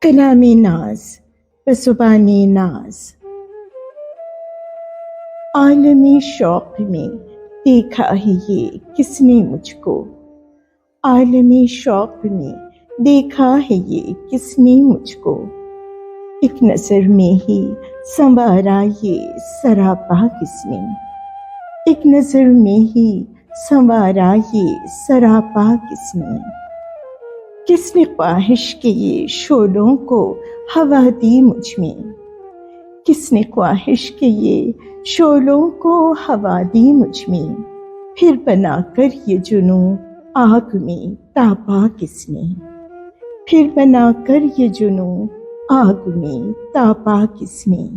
کلام ناز بزبان ناز، عالمی شوق میں دیکھا ہے یہ کس نے مجھ کو، عالمی شوق میں دیکھا ہے یہ کس نے مجھ کو، ایک نظر میں ہی سنوارا یہ سراپا کس نے، ایک نظر میں ہی سنوارا یہ سراپا کس نے خواہش کے یہ شعلوں کو ہوا دی مجھ میں، کس نے خواہش کے یہ شعلوں کو ہوا دی مجھ میں، پھر بنا کر یہ جنوں آگ میں تاپا کس نے، پھر بنا کر یہ جنوں آگ میں تاپا کس نے،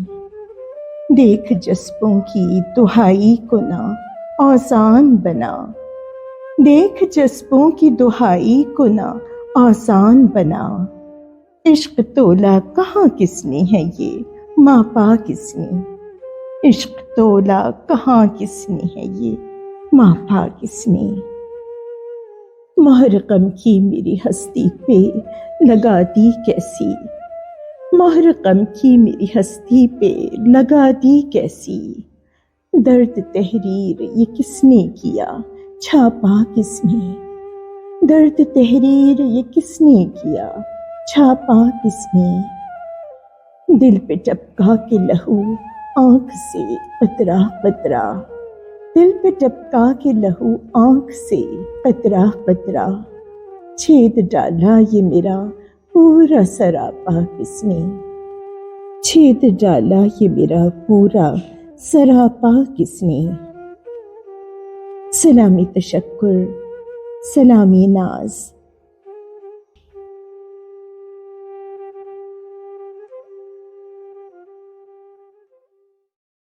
دیکھ جذبوں کی دہائی کو نہ اوزان بنا، دیکھ جذبوں کی دہائی کو نہ آسان بنا، عشق تولا کہاں کس نے ہے یہ ماپا کس نے، عشق تولا کہاں کس نے ہے یہ ماپا کس نے، مہر غم کی میری ہستی پہ لگا دی کیسی، مہر غم کی میری ہستی پہ لگا دی کیسی، درد تحریر یہ کس نے کیا چھاپا کس نے، درد تحریر یہ کس نے کیا چھاپا کس نے، دل پہ ٹپکا کے لہو آنکھ سے قطرہ قطرہ، دل پہ ٹپکا کے لہو آنکھ سے قطرہ قطرہ، چھید ڈالا یہ میرا پورا سراپا کس نے، چھید ڈالا یہ میرا پورا سراپا کس نے، سلامی تشکر، سلامی ناز،